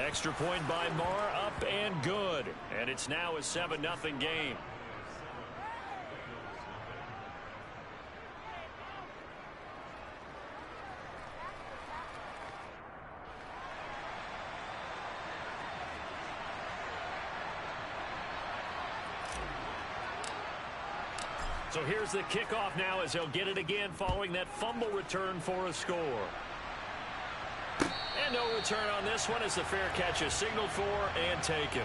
Extra point by Marr, up and good. And it's now a 7-0 game. So here's the kickoff now as he'll get it again following that fumble return for a score. And no return on this one as the fair catch is signaled for and taken.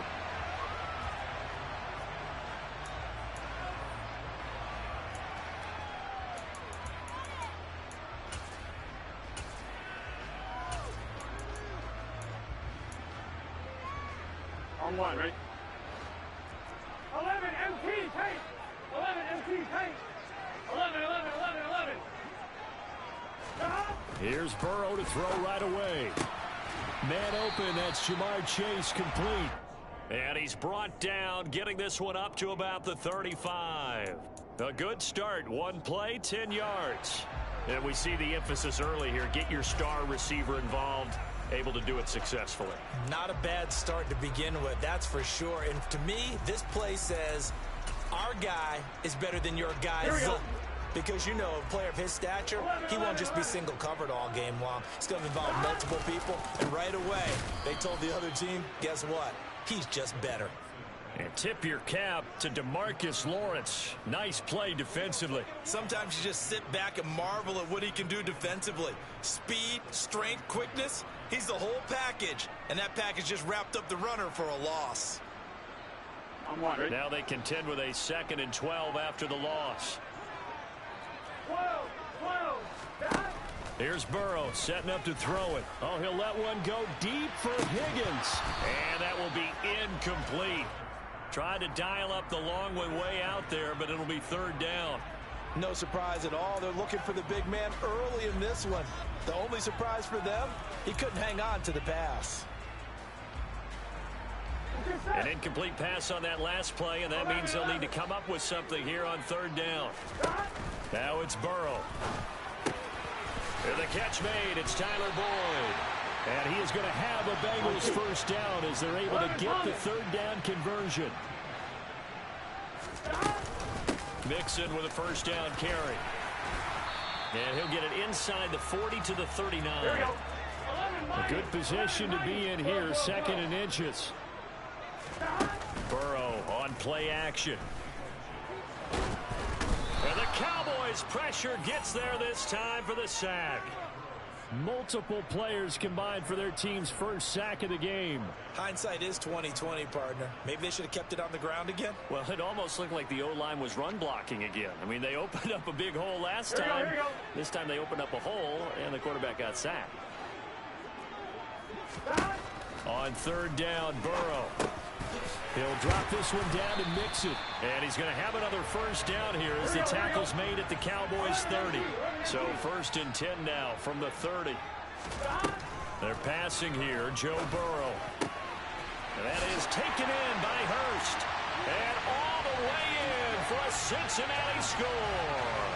On one, right? 11 MT tape. 11 MT tape. 11, 11, 11, 11. Here's Burrow to throw right away. Man open, that's Ja'Marr Chase complete. And he's brought down, getting this one up to about the 35. A good start, one play, 10 yards. And we see the emphasis early here, get your star receiver involved, able to do it successfully. Not a bad start to begin with, that's for sure. And to me, this play says our guy is better than your guy's. Because, you know, a player of his stature, he won't just be single covered all game long. It's going to involve multiple people. And right away, they told the other team, guess what? He's just better. And tip your cap to DeMarcus Lawrence. Nice play defensively. Sometimes you just sit back and marvel at what he can do defensively. Speed, strength, quickness. He's the whole package. And that package just wrapped up the runner for a loss. Now they contend with a 2nd and 12 after the loss. 12, 12. Here's Burrow setting up to throw it. Oh, he'll let one go deep for Higgins. And that will be incomplete. Tried to dial up the long way out there, but it'll be 3rd down. No surprise at all. They're looking for the big man early in this one. The only surprise for them, he couldn't hang on to the pass. An incomplete pass on that last play, and that means they'll need to come up with something here on 3rd down. Now it's Burrow. And the catch made. It's Tyler Boyd. And he is going to have a Bengals 1st down as they're able to get the 3rd down conversion. Mixon with a 1st down carry. And he'll get it inside the 40 to the 39. A good position to be in here, 2nd and inches. Burrow on play action. And the Cowboys pressure gets there this time for the sack. Multiple players combined for their team's 1st sack of the game. Hindsight is 20/20, partner. Maybe they should have kept it on the ground again. Well, it almost looked like the O-line was run blocking again. I mean, they opened up a big hole last time. This time they opened up a hole, and the quarterback got sacked. On 3rd down, Burrow. He'll drop this one down to Mixon. And he's going to have another 1st down here as the tackle's made at the Cowboys 30. So 1st and 10 now from the 30. They're passing here, Joe Burrow. And that is taken in by Hurst. And all the way in for a Cincinnati score.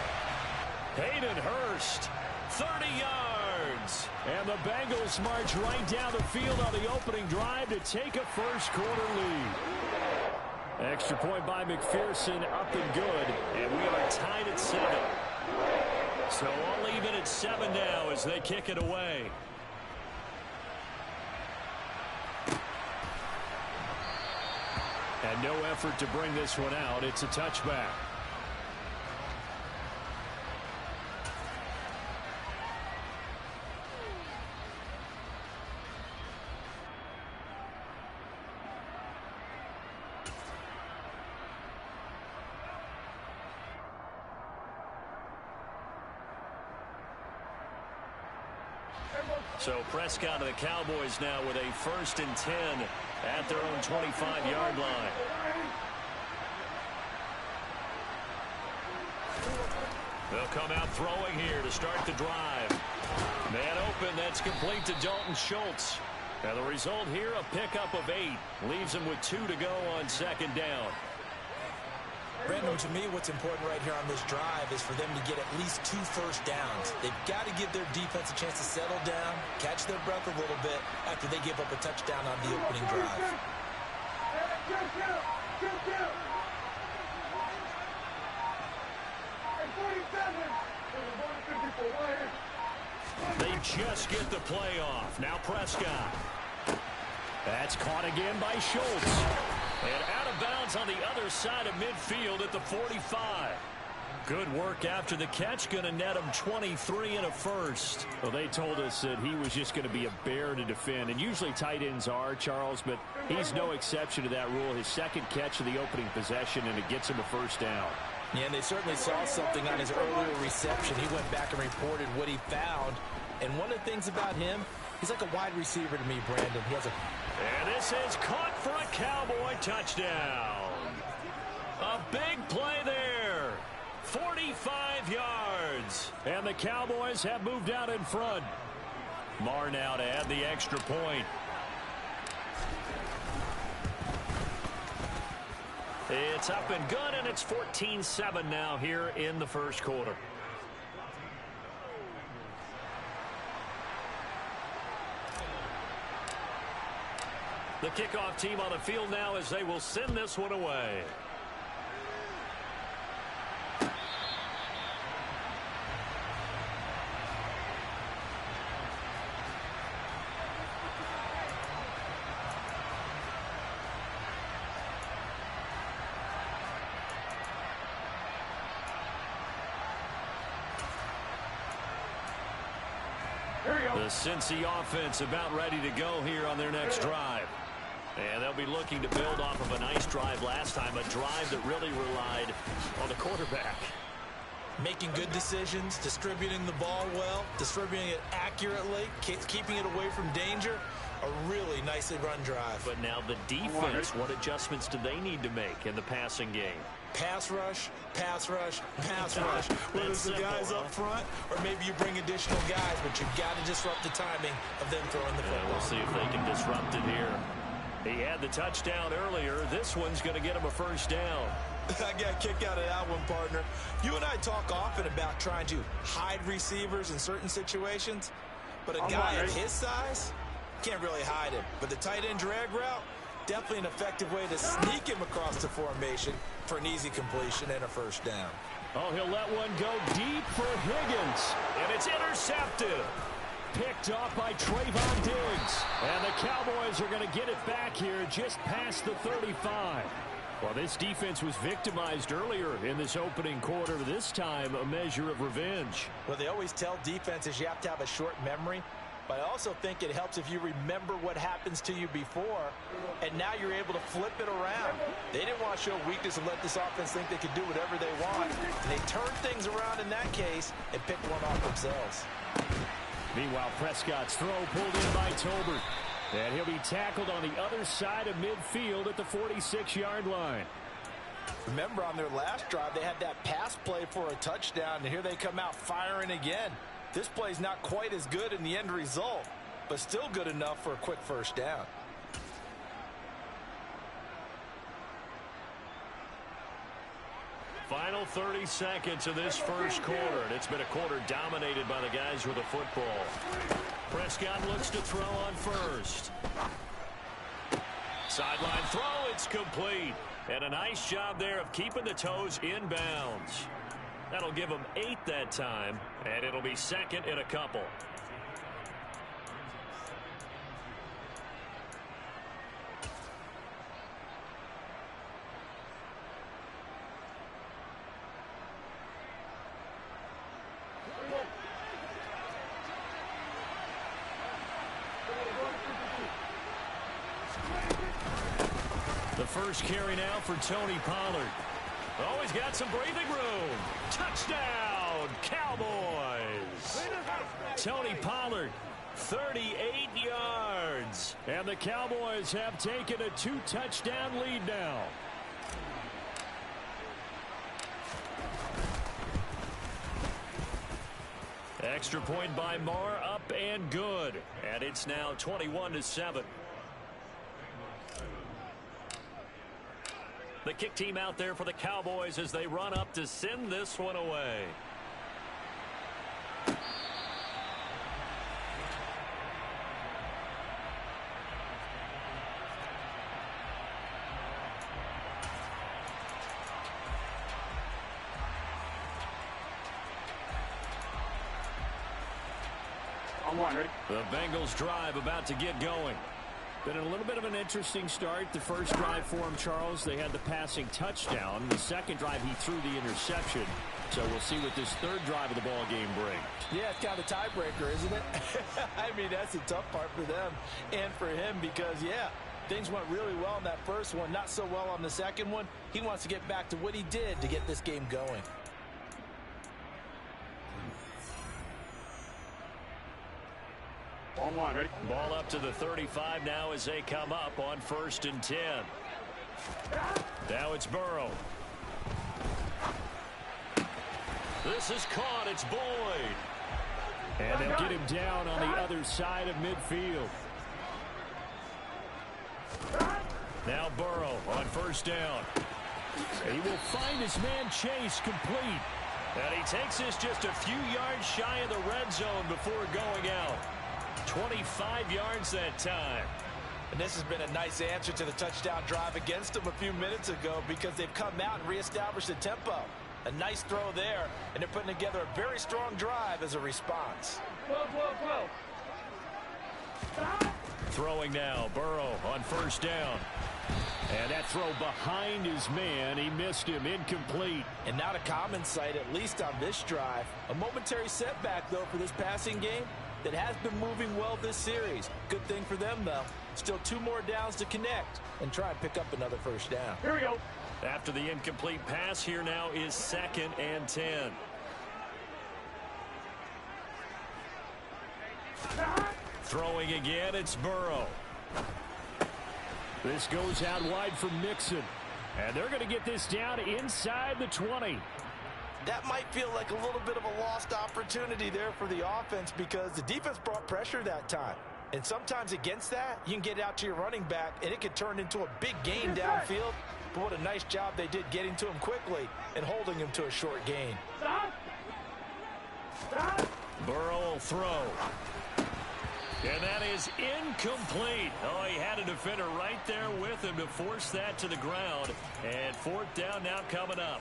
Hayden Hurst, 30 yards. And the Bengals march right down the field on the opening drive to take a 1st quarter lead. Extra point by McPherson, up and good. And we are tied at 7. So all even at 7 now as they kick it away. And no effort to bring this one out. It's a touchback. So Prescott and the Cowboys now with a 1st and 10 at their own 25-yard line. They'll come out throwing here to start the drive. Man open, that's complete to Dalton Schultz. And the result here, a pickup of 8. Leaves him with 2 to go on 2nd down. Brandon, to me, what's important right here on this drive is for them to get at least 2 first downs. They've got to give their defense a chance to settle down, catch their breath a little bit after they give up a touchdown on the opening drive. They just get the play off. Now Prescott. That's caught again by Schultz. And out of bounds on the other side of midfield at the 45. Good work after the catch. Going to net him 23 and a first. Well, they told us that he was just going to be a bear to defend. And usually tight ends are, Charles, but he's no exception to that rule. His second catch of the opening possession, and it gets him a first down. Yeah, and they certainly saw something on his earlier reception. He went back and reported what he found. And one of the things about him, he's like a wide receiver to me, Brandon. He has a... And this is caught for a Cowboy touchdown. A big play there. 45 yards. And the Cowboys have moved out in front. Marr now to add the extra point. It's up and good, and it's 14-7 now here in the first quarter. The kickoff team on the field now as they will send this one away. The Cincy offense about ready to go here on their next drive. And they'll be looking to build off of a nice drive last time, a drive that really relied on the quarterback. Making good decisions, distributing the ball well, distributing it accurately, keeping it away from danger. A really nicely run drive. But now the defense, what adjustments do they need to make in the passing game? Pass rush, pass rush, pass rush. Whether it's the guys up front or maybe you bring additional guys, but you've got to disrupt the timing of them throwing the football. We'll see if they can disrupt it here. He had the touchdown earlier. This one's going to get him a first down. I got a kick out of that one, partner. You and I talk often about trying to hide receivers in certain situations, but a guy at his size can't really hide him. But the tight end drag route, definitely an effective way to sneak him across the formation for an easy completion and a first down. Oh, he'll let one go deep for Higgins, and it's intercepted. Picked off by Trayvon Diggs. And the Cowboys are going to get it back here just past the 35. Well, this defense was victimized earlier in this opening quarter. This time, a measure of revenge. Well, they always tell defenses you have to have a short memory. But I also think it helps if you remember what happens to you before, and now you're able to flip it around. They didn't want to show weakness and let this offense think they could do whatever they want. And they turned things around in that case and picked one off themselves. Meanwhile, Prescott's throw pulled in by Tolbert. And he'll be tackled on the other side of midfield at the 46-yard line. Remember, on their last drive, they had that pass play for a touchdown, and here they come out firing again. This play's not quite as good in the end result, but still good enough for a quick first down. Final 30 seconds of this first quarter, and it's been a quarter dominated by the guys with the football. Prescott looks to throw on first. Sideline throw, it's complete. And a nice job there of keeping the toes inbounds. That'll give them 8 that time, and it'll be second in a couple. The first carry now for Tony Pollard. Oh, he's got some breathing room. Touchdown, Cowboys. Tony Pollard, 38 yards. And the Cowboys have taken a 2-touchdown lead now. Extra point by Marr, up and good. And it's now 21-7. The kick team out there for the Cowboys as they run up to send this one away. The Bengals drive about to get going. Been a little bit of an interesting start. The first drive for him, Charles, they had the passing touchdown. The second drive, he threw the interception. So we'll see what this third drive of the ball game brings. Yeah, it's kind of a tiebreaker, isn't it? I mean, that's the tough part for them and for him because, yeah, things went really well in that first one, not so well on the second one. He wants to get back to what he did to get this game going. Ready? Ball up to the 35 now as they come up on 1st and 10. Now it's Burrow. This is caught. It's Boyd. And they'll get him down on the other side of midfield. Now Burrow on 1st down. He will find his man Chase complete. And he takes this just a few yards shy of the red zone before going out. 25 yards that time. And this has been a nice answer to the touchdown drive against them a few minutes ago because they've come out and reestablished the tempo. A nice throw there, and they're putting together a very strong drive as a response. Throwing now, Burrow on 1st down. And that throw behind his man, he missed him, incomplete. And not a common sight, at least on this drive. A momentary setback, though, for this passing game that has been moving well this series. Good thing for them, though. Still 2 more downs to connect and try and pick up another 1st down. Here we go. After the incomplete pass, here now is 2nd and 10. Throwing again, it's Burrow. This goes out wide for Mixon. And they're going to get this down inside the 20. That might feel like a little bit of a lost opportunity there for the offense because the defense brought pressure that time. And sometimes against that, you can get out to your running back, and it could turn into a big gain downfield. But what a nice job they did getting to him quickly and holding him to a short gain. Burrow will throw. And that is incomplete. Oh, he had a defender right there with him to force that to the ground. And 4th down now coming up.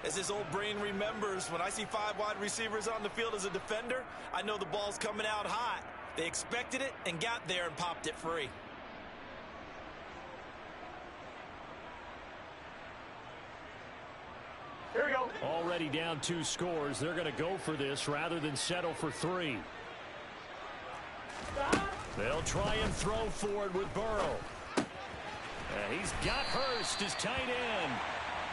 As his old brain remembers, when I see 5 wide receivers on the field as a defender, I know the ball's coming out hot. They expected it and got there and popped it free. Here we go. Already down 2 scores. They're going to go for this rather than settle for 3. They'll try and throw forward with Burrow. He's got Hurst, his tight end.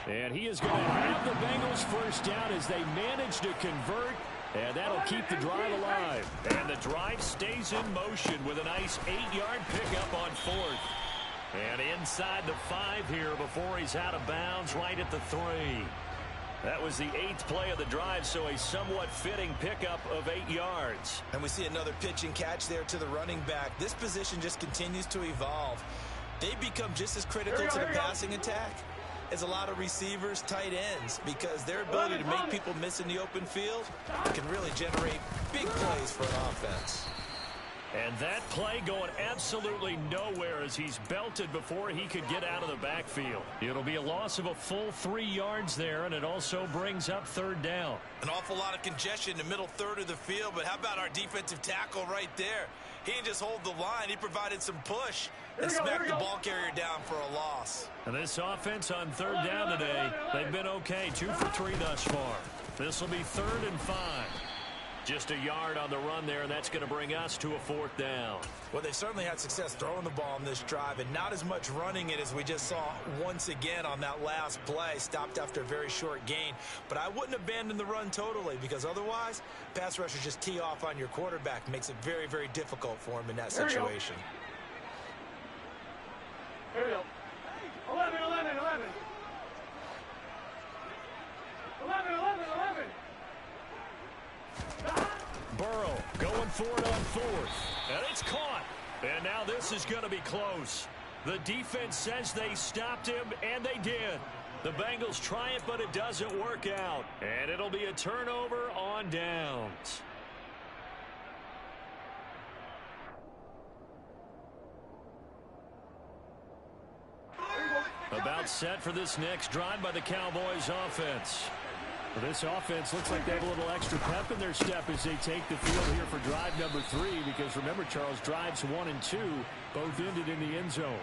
And he is going to have the Bengals 1st down as they manage to convert. And that'll keep the drive alive. And the drive stays in motion with a nice 8-yard pickup on 4th. And inside the 5 here before he's out of bounds right at the 3. That was the 8th play of the drive, so a somewhat fitting pickup of 8 yards. And we see another pitch and catch there to the running back. This position just continues to evolve. They become just as critical to the passing attack as a lot of receivers, tight ends, because their ability to make people miss in the open field can really generate big plays for an offense. And that play going absolutely nowhere as he's belted before he could get out of the backfield. It'll be a loss of a full 3 yards there, and it also brings up 3rd down. An awful lot of congestion in the middle third of the field, but how about our defensive tackle right there? He didn't just hold the line. He provided some push and smacked the ball carrier down for a loss. And this offense on 3rd down today, they've been okay. 2 for 3 thus far. This will be 3rd and 5. Just a yard on the run there, and that's going to bring us to a 4th down. Well, they've certainly had success throwing the ball on this drive, and not as much running it as we just saw once again on that last play. Stopped after a very short gain. But I wouldn't abandon the run totally, because otherwise, pass rushers just tee off on your quarterback. Makes it very, very difficult for him in that situation. Here we go. 11, 11, 11. 11, 11, 11. Burrow going for it on 4th. And it's caught. And now this is going to be close. The defense says they stopped him, and they did. The Bengals try it, but it doesn't work out. And it'll be a turnover on downs. About set for this next drive by the Cowboys offense. Well, this offense looks like they have a little extra pep in their step as they take the field here for drive number 3. Because remember, Charles, drives 1 and 2 both ended in the end zone.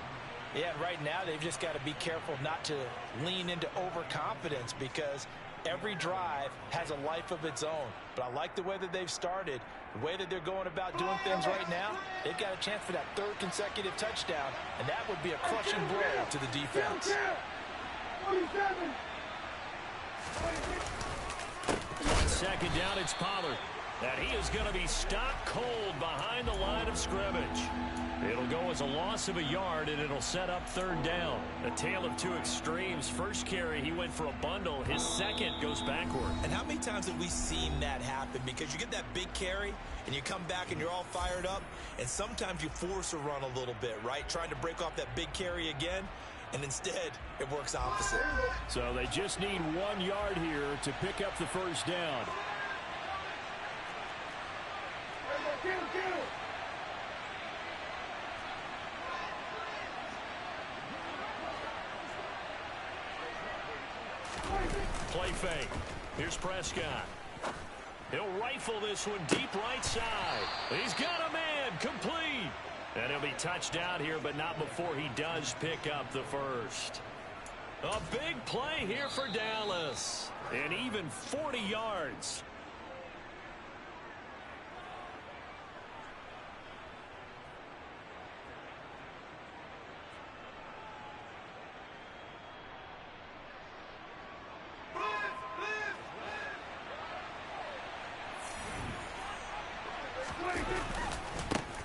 Yeah, and right now they've just got to be careful not to lean into overconfidence because every drive has a life of its own. But I like the way that they've started, the way that they're going about doing things right now. They've got a chance for that 3rd consecutive touchdown, and that would be a crushing blow to the defense. 47. On second down, it's Pollard. And he is going to be stopped cold behind the line of scrimmage. It'll go as a loss of a yard, and it'll set up 3rd down. A tale of 2 extremes. First carry, he went for a bundle. His second goes backward. And how many times have we seen that happen? Because you get that big carry, and you come back and you're all fired up, and sometimes you force a run a little bit, right? Trying to break off that big carry again, and instead it works opposite. So they just need 1 yard here to pick up the 1st down. Play fake. Here's Prescott. He'll rifle this one deep right side. He's got a man complete. And he'll be touched out here, but not before he does pick up the 1st. A big play here for Dallas. And even 40 yards.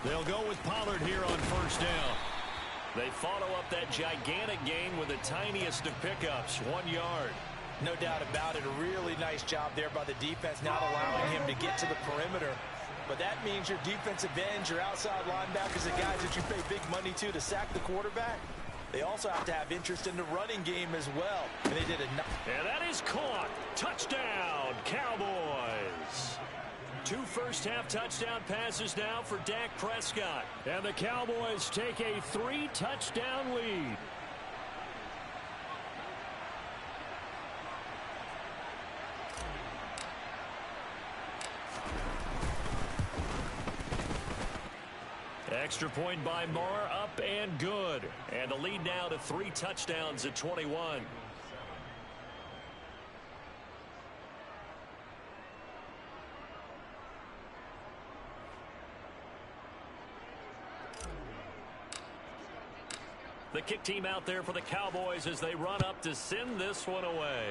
They'll go with Pollard here on 1st down. They follow up that gigantic gain with the tiniest of pickups, 1 yard. No doubt about it. A really nice job there by the defense, not allowing him to get to the perimeter. But that means your defensive ends, your outside linebackers, the guys that you pay big money to sack the quarterback. They also have to have interest in the running game as well. And they did it. And that is caught. Touchdown, Cowboys. 2 first-half touchdown passes now for Dak Prescott. And the Cowboys take a 3-touchdown lead. Extra point by Marr, up and good. And the lead now to 3 touchdowns at 21. The kick team out there for the Cowboys as they run up to send this one away.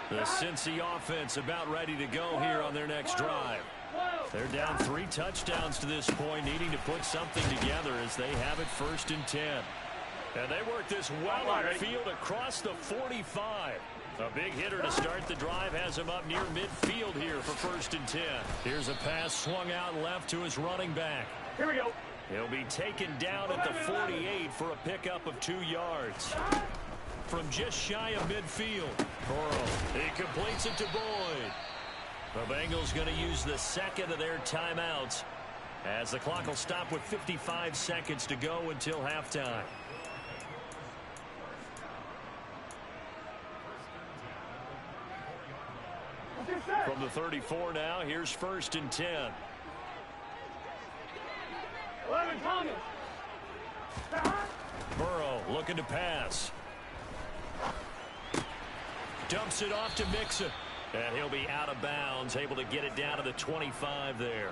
The Cincy offense about ready to go here on their next drive. They're down 3 touchdowns to this point, needing to put something together as they have it 1st and 10. And they work this well outfield across the 45. A big hitter to start the drive has him up near midfield here for 1st and 10. Here's a pass swung out left to his running back. Here we go. He'll be taken down at the 48 for a pickup of 2 yards. From just shy of midfield, Burrow, he completes it to Boyd. The Bengals going to use the 2nd of their timeouts as the clock will stop with 55 seconds to go until halftime. From the 34 now, here's 1st and 10. 11, Thomas. Burrow looking to pass. Dumps it off to Mixon. And he'll be out of bounds, able to get it down to the 25 there.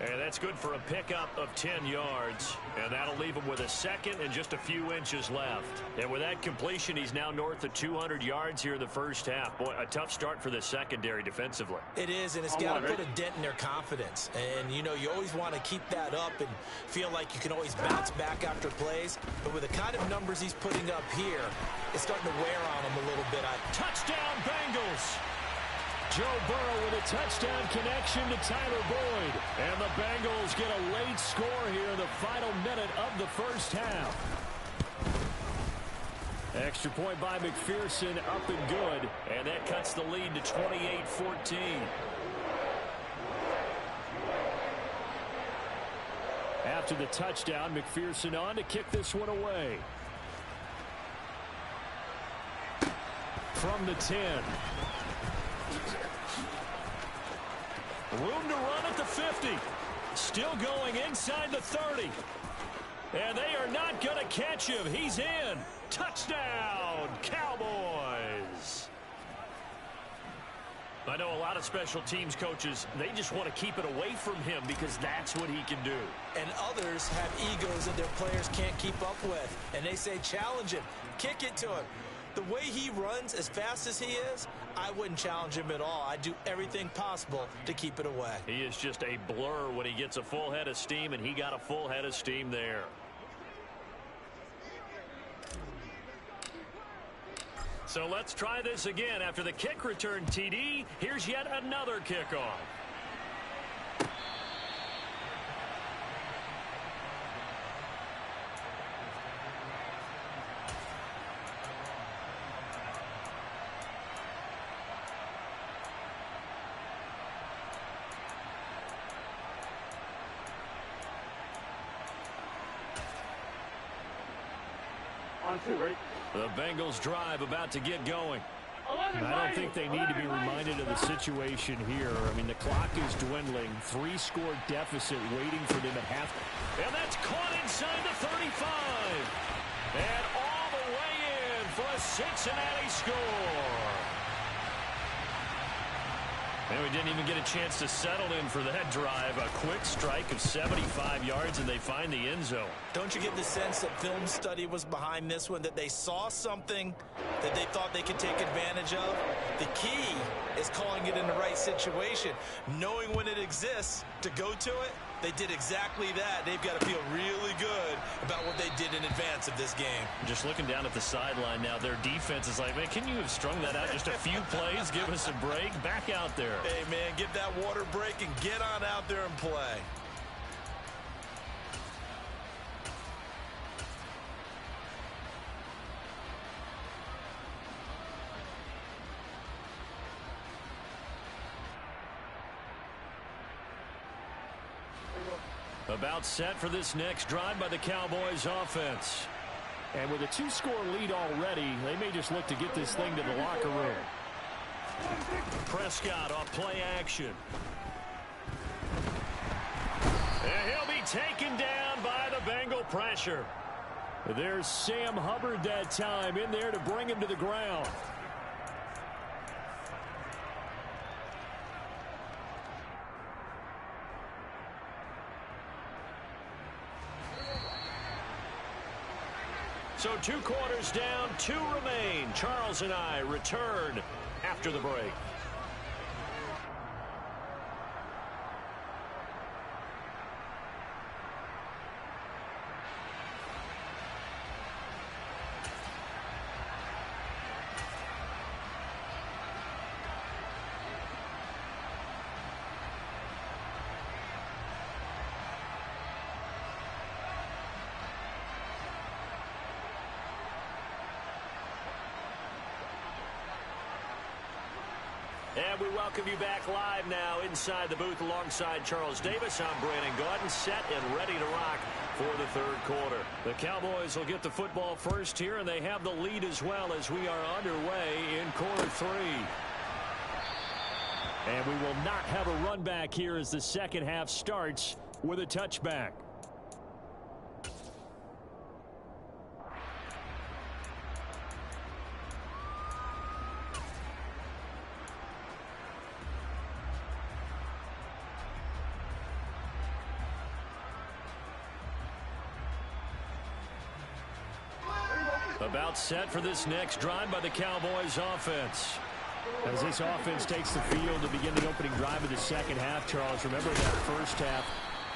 And that's good for a pickup of 10 yards. And that'll leave him with a second and just a few inches left. And with that completion, he's now north of 200 yards here in the first half. Boy, a tough start for the secondary defensively. It is, and it's got to put a dent in their confidence. And, you know, you always want to keep that up and feel like you can always bounce back after plays. But with the kind of numbers he's putting up here, it's starting to wear on him a little bit. Touchdown, Bengals! Joe Burrow with a touchdown connection to Tyler Boyd. And the Bengals get a late score here in the final minute of the first half. Extra point by McPherson, up and good. And that cuts the lead to 28-14. After the touchdown, McPherson on to kick this one away. From the 10. Room to run at the 50. Still going inside the 30. And they are not going to catch him. He's in. Touchdown, Cowboys. I know a lot of special teams coaches, they just want to keep it away from him because that's what he can do. And others have egos that their players can't keep up with. And they say, challenge him. Kick it to him. The way he runs, as fast as he is, I wouldn't challenge him at all. I'd do everything possible to keep it away. He is just a blur when he gets a full head of steam, and he got a full head of steam there. So let's try this again. After the kick return TD, here's yet another kickoff. The Bengals drive about to get going. I don't think they need to be reminded of the situation here. I mean, the clock is dwindling. 3-score deficit waiting for them at half. And that's caught inside the 35. And all the way in for a Cincinnati score. And we didn't even get a chance to settle in for that drive. A quick strike of 75 yards, and they find the end zone. Don't you get the sense that film study was behind this one, that they saw something that they thought they could take advantage of? The key is calling it in the right situation, knowing when it exists to go to it. They did exactly that. They've got to feel really good about what they did in advance of this game. Just looking down at the sideline now, their defense is like, man, can you have strung that out just a few plays? Give us a break. Back out there. Hey, man, give that water break and get on out there and play. About set for this next drive by the Cowboys offense. And with a 2-score lead already, they may just look to get this thing to the locker room. Prescott off play action. And he'll be taken down by the Bengal pressure. There's Sam Hubbard that time in there to bring him to the ground. So 2 quarters down, 2 remain. Charles and I return after the break. And we welcome you back live now inside the booth alongside Charles Davis. I'm Brandon Gaudin, set and ready to rock for the third quarter. The Cowboys will get the football first here, and they have the lead as well as we are underway in quarter 3. And we will not have a run back here as the second half starts with a touchback. About set for this next drive by the Cowboys offense. As this offense takes the field to begin the opening drive of the second half, Charles, remember that first half,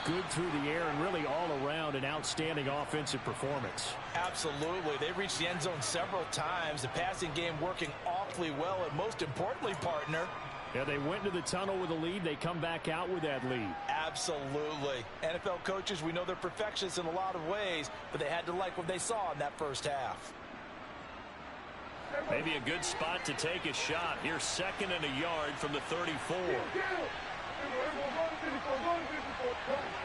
good through the air and really all around an outstanding offensive performance. Absolutely. They reached the end zone several times. The passing game working awfully well, and most importantly, partner, yeah, they went into the tunnel with a lead. They come back out with that lead. Absolutely. NFL coaches, we know they're perfectionists in a lot of ways, but they had to like what they saw in that first half. Maybe a good spot to take a shot. Here's 2nd and a yard from the 34.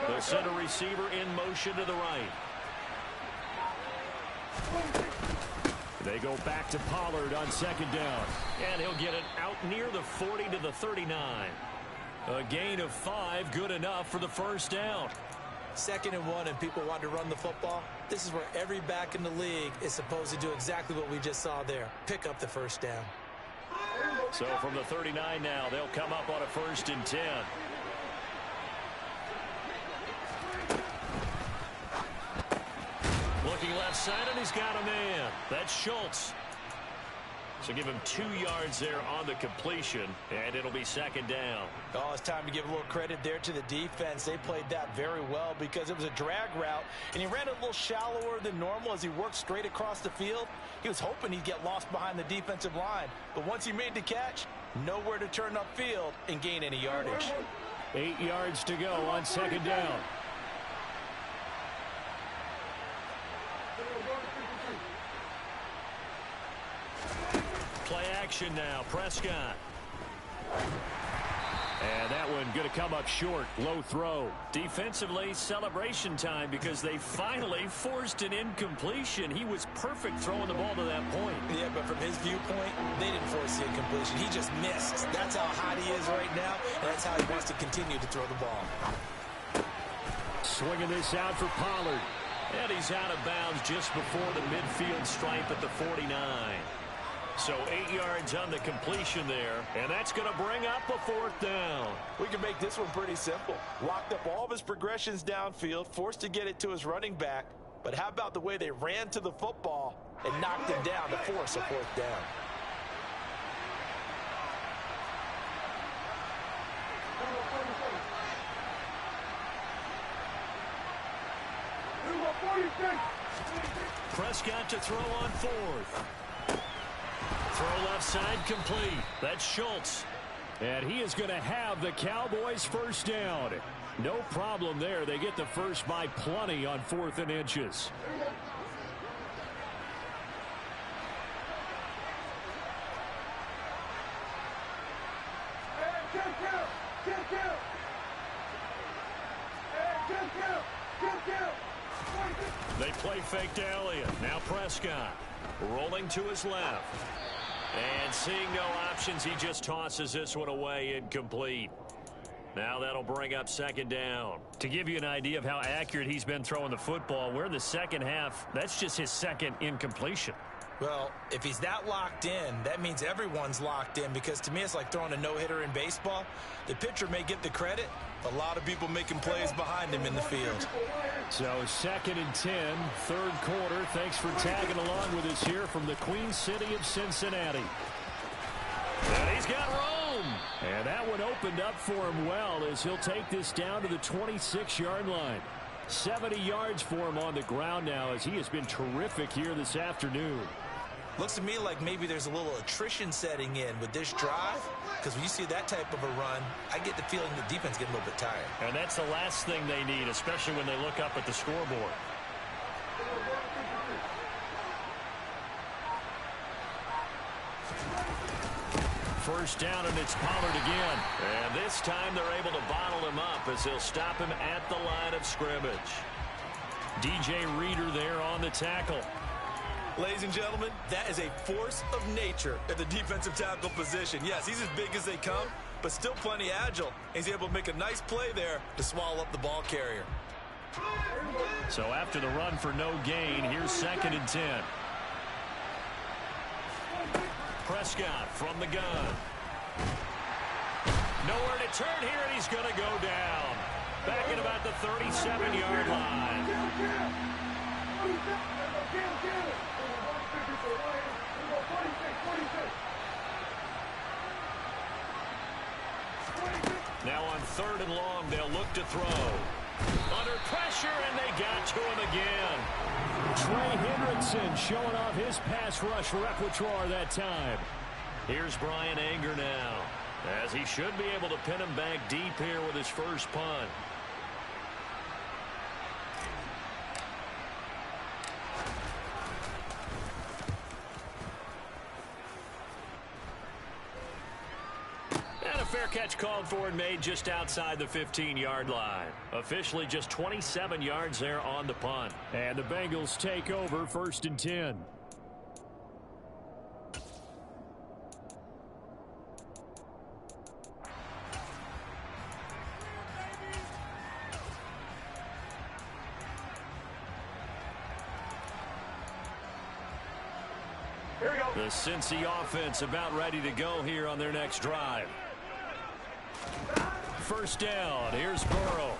The center receiver in motion to the right. They go back to Pollard on 2nd down. And he'll get it out near the 40 to the 39. A gain of 5, good enough for the first down. 2nd and 1, and people want to run the football. This is where every back in the league is supposed to do exactly what we just saw there. Pick up the first down. So from the 39 now, they'll come up on a 1st and 10. Looking left side, and he's got a man. That's Schultz. So give him 2 yards there on the completion, and it'll be 2nd down. Oh, it's time to give a little credit there to the defense. They played that very well because it was a drag route, and he ran a little shallower than normal as he worked straight across the field. He was hoping he'd get lost behind the defensive line, but once he made the catch, nowhere to turn upfield and gain any yardage. 8 yards to go on 2nd down. Play action now. Prescott. And that one going to come up short. Low throw. Defensively, celebration time because they finally forced an incompletion. He was perfect throwing the ball to that point. Yeah, but from his viewpoint, they didn't force the incompletion. He just missed. That's how hot he is right now, and that's how he wants to continue to throw the ball. Swinging this out for Pollard. And he's out of bounds just before the midfield stripe at the 49. So 8 yards on the completion there, and that's going to bring up a 4th down. We can make this one pretty simple. Locked up all of his progressions downfield, forced to get it to his running back. But how about the way they ran to the football and knocked him down to force a 4th down? Prescott to throw on 4th. Throw left side complete. That's Schultz. And he is going to have the Cowboys first down. No problem there. They get the first by plenty on 4th and inches. They play fake to Elliott. Now Prescott rolling to his left. And seeing no options, he just tosses this one away, incomplete. Now that'll bring up 2nd down. To give you an idea of how accurate he's been throwing the football, we're in the second half. That's just his 2nd incompletion. Well, if he's that locked in, that means everyone's locked in, because to me it's like throwing a no-hitter in baseball. The pitcher may get the credit, a lot of people making plays behind him in the field. So 2nd and 10, 3rd quarter. Thanks for tagging along with us here from the Queen City of Cincinnati. And he's got room. And that one opened up for him well as he'll take this down to the 26-yard line. 70 yards for him on the ground now as he has been terrific here this afternoon. Looks to me like maybe there's a little attrition setting in with this drive, because when you see that type of a run, I get the feeling the defense getting a little bit tired. And that's the last thing they need, especially when they look up at the scoreboard. First down, and it's Pollard again. And this time they're able to bottle him up as they'll stop him at the line of scrimmage. DJ Reader there on the tackle. Ladies and gentlemen, that is a force of nature at the defensive tackle position. Yes, he's as big as they come, but still plenty agile. He's able to make a nice play there to swallow up the ball carrier. So after the run for no gain, here's 2nd and 10. Prescott from the gun. Nowhere to turn here, and he's going to go down. Back at about the 37-yard line. Now on 3rd and long, they'll look to throw. Under pressure, and they got to him again. Trey Hendrickson showing off his pass rush repertoire that time. Here's Bryan Anger now, as he should be able to pin him back deep here with his first punt. Fair catch called for and made just outside the 15-yard line. Officially just 27 yards there on the punt. And the Bengals take over 1st and 10. Here we go. The Cincy offense about ready to go here on their next drive. 1st down. Here's Burrow.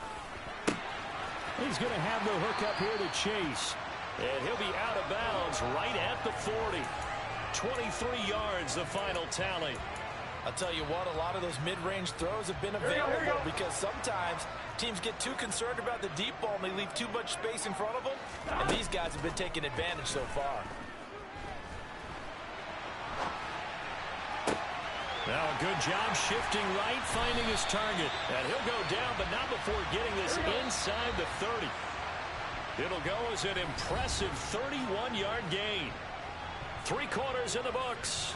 He's going to have the hookup here to Chase. And he'll be out of bounds right at the 40. 23 yards, the final tally. I'll tell you what, a lot of those mid-range throws have been available because sometimes teams get too concerned about the deep ball and they leave too much space in front of them. And these guys have been taking advantage so far. Now a good job shifting right, finding his target. And he'll go down, but not before getting this inside the 30. It'll go as an impressive 31-yard gain. 3 quarters in the books.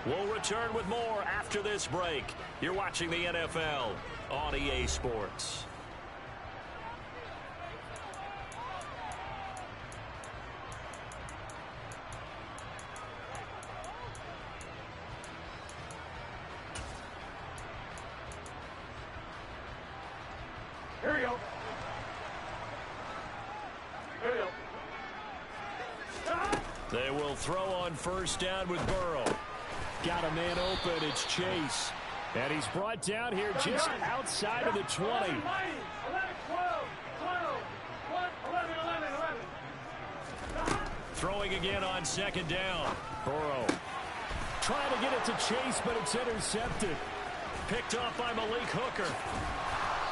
We'll return with more after this break. You're watching the NFL on EA Sports. Here we go. Here we go. They will throw on 1st down with Burrow. Got a man open. It's Chase. And he's brought down here just outside of the 20. 11, 12, 11, 11. Throwing again on 2nd down. Burrow trying to get it to Chase, but it's intercepted. Picked off by Malik Hooker.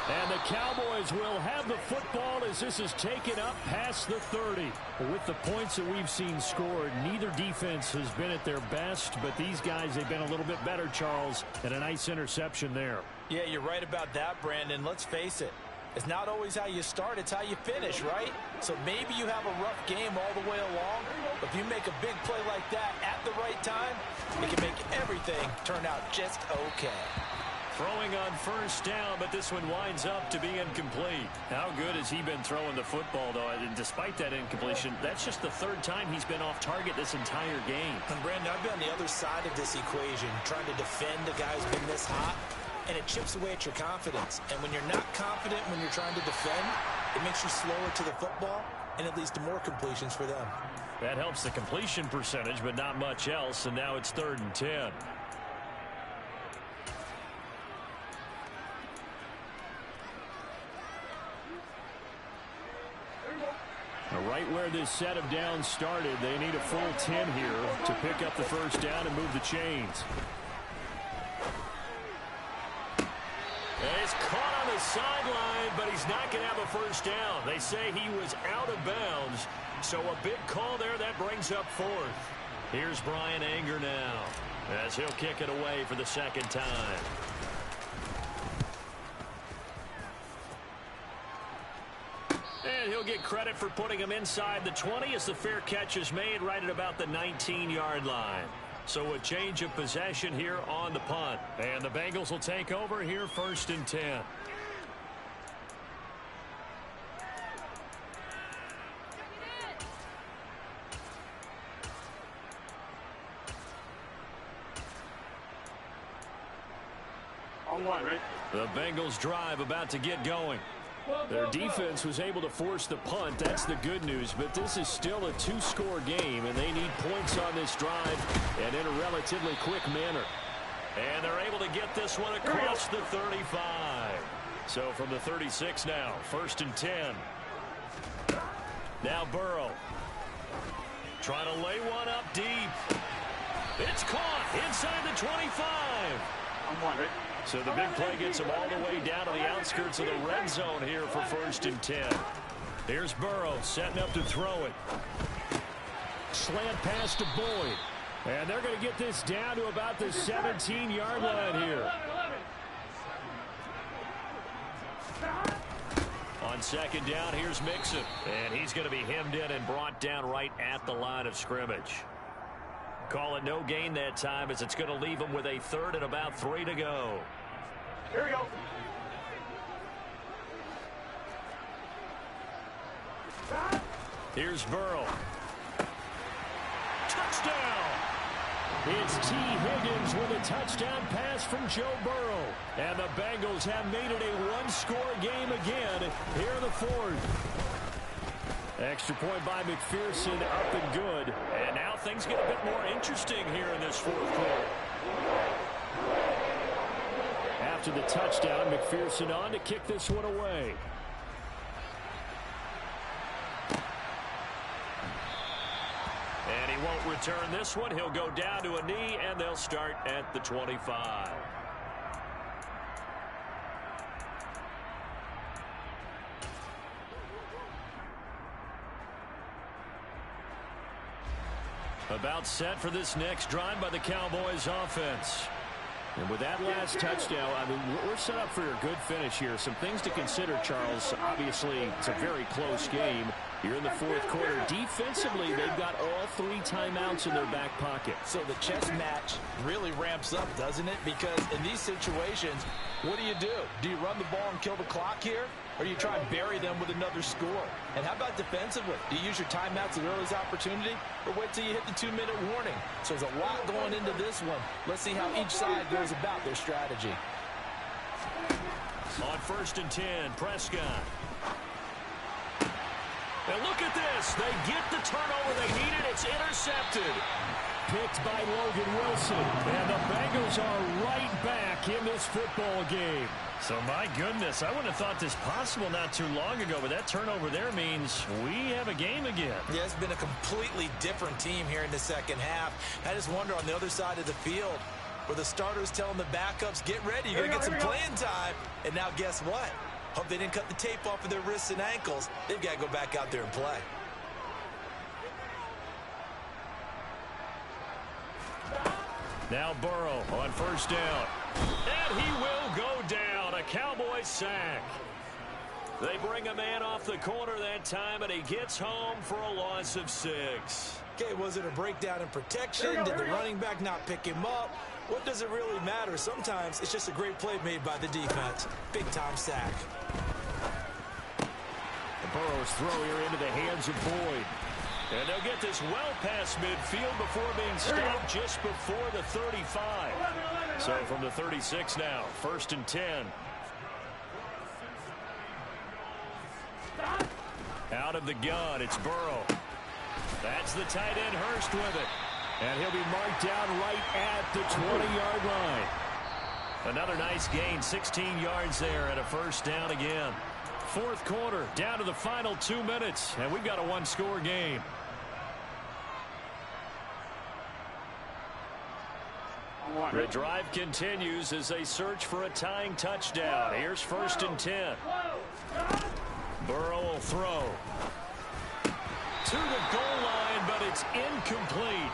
And the Cowboys will have the football as this is taken up past the 30. With the points that we've seen scored, neither defense has been at their best, but these guys, they've been a little bit better, Charles, and a nice interception there. Yeah, you're right about that, Brandon. Let's face it. It's not always how you start, it's how you finish, right? So maybe you have a rough game all the way along, but if you make a big play like that at the right time, it can make everything turn out just okay. Throwing on 1st down, but this one winds up to be incomplete. How good has he been throwing the football, though? And despite that incompletion, that's just the 3rd time he's been off target this entire game. And Brandon, I've been on the other side of this equation, trying to defend a guy who's been this hot, and it chips away at your confidence. And when you're not confident when you're trying to defend, it makes you slower to the football, and it leads to more completions for them. That helps the completion percentage, but not much else, and now it's 3rd and 10. Right where this set of downs started, they need a full 10 here to pick up the 1st down and move the chains. And it's caught on the sideline, but he's not going to have a 1st down. They say he was out of bounds, so a big call there that brings up 4th. Here's Bryan Anger now, as he'll kick it away for the 2nd time. And he'll get credit for putting him inside the 20 as the fair catch is made right at about the 19-yard line. So a change of possession here on the punt. And the Bengals will take over here 1st and 10. On 1, right? The Bengals drive about to get going. Their defense was able to force the punt. That's the good news. But this is still a 2-score game, and they need points on this drive and in a relatively quick manner. And they're able to get this one across the 35. So from the 36 now, 1st and 10. Now Burrow. Trying to lay one up deep. It's caught inside the 25. I'm one, right? So the big play gets him all the way down to the outskirts of the red zone here for 1st and 10. Here's Burrow setting up to throw it. Slant pass to Boyd. And they're going to get this down to about the 17-yard line here. On 2nd down, here's Mixon. And he's going to be hemmed in and brought down right at the line of scrimmage. Call it no gain that time as it's going to leave him with a 3rd and about 3 to go. Here we go. Here's Burrow. Touchdown! It's T. Higgins with a touchdown pass from Joe Burrow. And the Bengals have made it a one-score game again here in the 4th. Extra point by McPherson, up and good. And now things get a bit more interesting here in this 4th quarter. After the touchdown, McPherson on to kick this one away. And he won't return this one. He'll go down to a knee, and they'll start at the 25. About set for this next drive by the Cowboys offense. And with that last touchdown, I mean, we're set up for a good finish here. Some things to consider, Charles. Obviously, it's a very close game. You're in the 4th quarter. Defensively, they've got all 3 timeouts in their back pocket. So the chess match really ramps up, doesn't it? Because in these situations, what do? Do you run the ball and kill the clock here? Or do you try and bury them with another score? And how about defensively? Do you use your timeouts at the earliest opportunity? Or wait till you hit the 2-minute warning? So there's a lot going into this one. Let's see how each side goes about their strategy. On 1st and 10, Prescott. And look at this. They get the turnover they needed. It's intercepted. Picked by Logan Wilson. And the Bengals are right back in this football game. So, my goodness, I wouldn't have thought this possible not too long ago, but that turnover there means we have a game again. Yeah, it's been a completely different team here in the 2nd half. I just wonder on the other side of the field where the starters telling the backups, get ready, you're going to get some playing time. And now guess what? Hope they didn't cut the tape off of their wrists and ankles. They've got to go back out there and play. Now Burrow on 1st down. And he will go down. A Cowboys sack. They bring a man off the corner that time, and he gets home for a loss of 6. Okay, was it a breakdown in protection? Did the running back not pick him up? What does it really matter? Sometimes it's just a great play made by the defense. Big-time sack. Burrow's throw here into the hands of Boyd. And they'll get this well past midfield before being stopped just before the 35. So from the 36 now, 1st and 10. Out of the gun, it's Burrow. That's the tight end, Hurst, with it. And he'll be marked down right at the 20-yard line. Another nice gain, 16 yards there, and a 1st down again. 4th quarter, down to the final 2 minutes, and we've got a one-score game. The drive continues as they search for a tying touchdown. Here's 1st and 10. Burrow will throw to the goal line, but it's incomplete.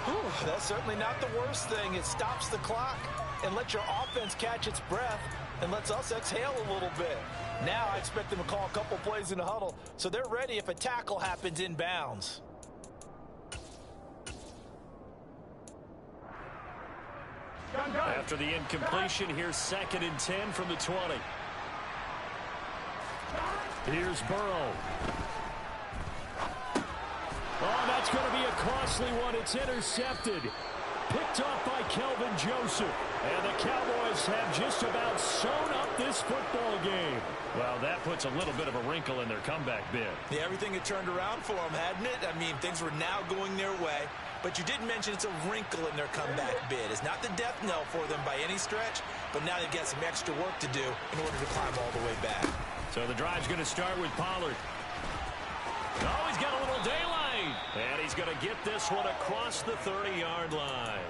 Whew, that's certainly not the worst thing. It stops the clock and lets your offense catch its breath and lets us exhale a little bit. Now I expect them to call a couple plays in the huddle so they're ready if a tackle happens in bounds. After the incompletion, here's 2nd and 10 from the 20. Here's Burrow. Oh, that's going to be a costly one. It's intercepted. Picked off by Kelvin Joseph. And the Cowboys have just about sewn up this football game. Well, that puts a little bit of a wrinkle in their comeback bid. Yeah, everything had turned around for them, hadn't it? I mean, things were now going their way. But you did mention it's a wrinkle in their comeback bid. It's not the death knell for them by any stretch, but now they've got some extra work to do in order to climb all the way back. So the drive's going to start with Pollard. Oh, he's got a little daylight. And he's going to get this one across the 30-yard line.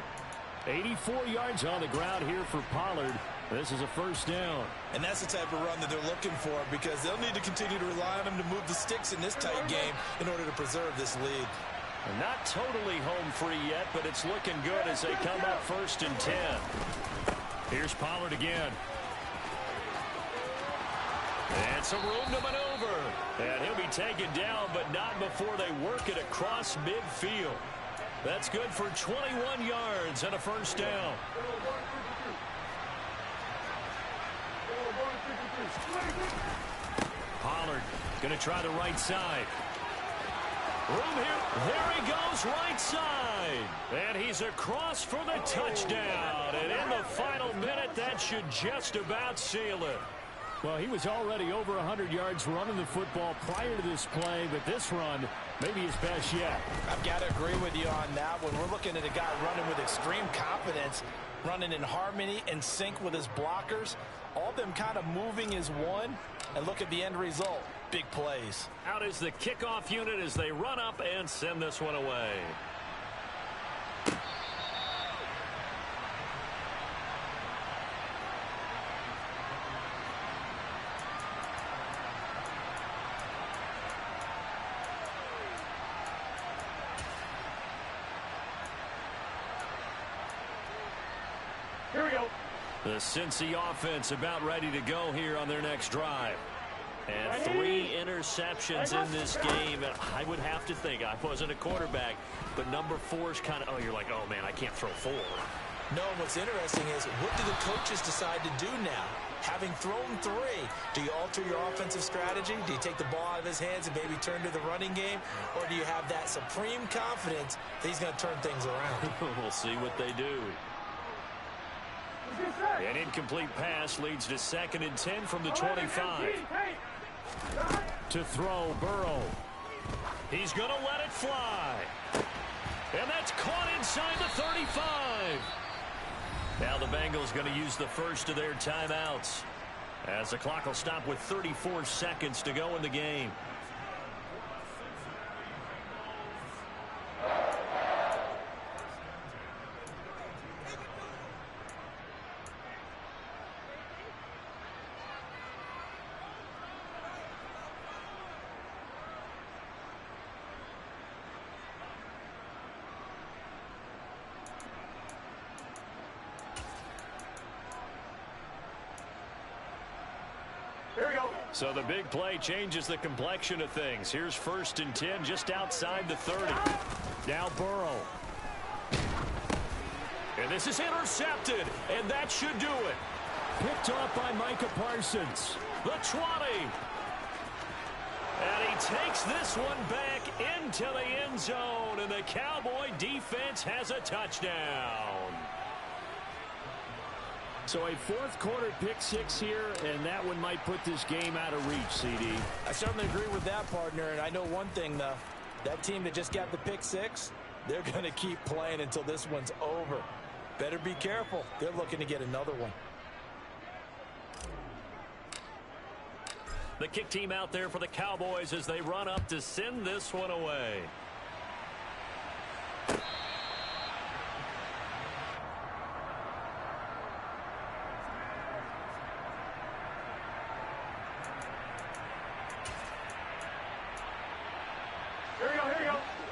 84 yards on the ground here for Pollard. This is a first down. And that's the type of run that they're looking for, because they'll need to continue to rely on him to move the sticks in this tight game in order to preserve this lead. And not totally home free yet, but it's looking good as they come up 1st and 10. Here's Pollard again. And some room to maneuver. And he'll be taken down, but not before they work it across midfield. That's good for 21 yards and a first down. Pollard going to try the right side. Room here. There he goes, right side. And he's across for the touchdown. And in the final minute, that should just about seal it. Well, he was already over 100 yards running the football prior to this play, but this run may be his best yet. I've got to agree with you on that one. We're looking at a guy running with extreme confidence, running in harmony and sync with his blockers. All of them kind of moving as one. And look at the end result. Big plays. Out is the kickoff unit as they run up and send this one away. Here we go. The Cincy offense about ready to go here on their next drive. And 3 interceptions in this game. And I would have to think, I wasn't a quarterback, but number 4 is kind of, oh, you're like, oh, man, I can't throw 4. No, what's interesting is, what do the coaches decide to do now? Having thrown 3, do you alter your offensive strategy? Do you take the ball out of his hands and maybe turn to the running game? Or do you have that supreme confidence that he's going to turn things around? We'll see what they do. An incomplete pass leads to 2nd and 10 from the 25. To throw, Burrow. He's going to let it fly. And that's caught inside the 35. Now the Bengals going to use the first of their timeouts, as the clock will stop with 34 seconds to go in the game. So the big play changes the complexion of things. Here's 1st and 10 just outside the 30. Now Burrow. And this is intercepted, and that should do it. Picked off by Micah Parsons. The 20. And he takes this one back into the end zone, and the Cowboy defense has a touchdown. So a 4th quarter pick 6 here, and that one might put this game out of reach, CD. I certainly agree with that, partner. And I know one thing, though. That team that just got the pick 6, they're going to keep playing until this one's over. Better be careful. They're looking to get another one. The kick team out there for the Cowboys as they run up to send this one away.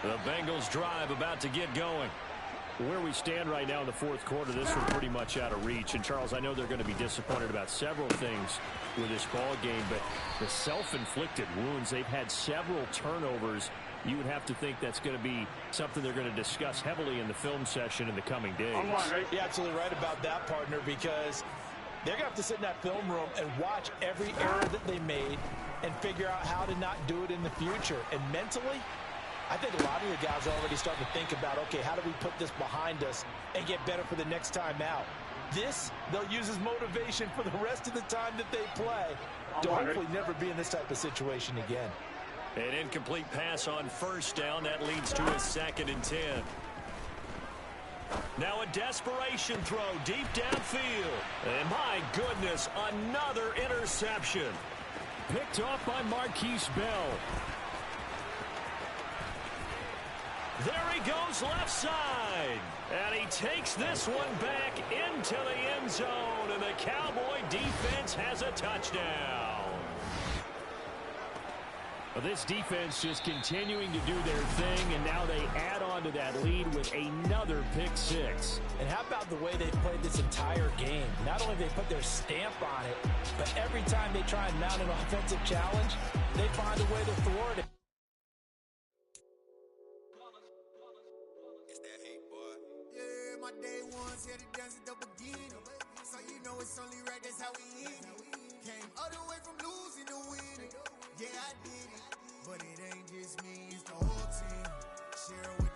The Bengals drive about to get going. Where we stand right now in the 4th quarter, this one's pretty much out of reach. And, Charles, I know they're going to be disappointed about several things with this ball game, but the self-inflicted wounds, they've had several turnovers. You would have to think that's going to be something they're going to discuss heavily in the film session in the coming days. You're absolutely right about that, partner, because they're going to have to sit in that film room and watch every error that they made and figure out how to not do it in the future. And mentally, I think a lot of the guys are already starting to think about, okay, how do we put this behind us and get better for the next time out? This, they'll use as motivation for the rest of the time that they play to hopefully never be in this type of situation again. An incomplete pass on 1st down. That leads to a 2nd and 10. Now a desperation throw deep downfield. And my goodness, another interception. Picked off by Marquise Bell. There he goes left side. And he takes this one back into the end zone. And the Cowboy defense has a touchdown. Well, this defense just continuing to do their thing, and now they add on to that lead with another pick six. And how about the way they played this entire game? Not only they put their stamp on it, but every time they try and mount an offensive challenge, they find a way to thwart it. It's that hate, boy. Yeah, my day ones here to dance at the beginning. So you know it's only right, that's how we eat it. Came all the way from losing to winning. Yeah, I did it. But it ain't just me, it's the whole team. Share with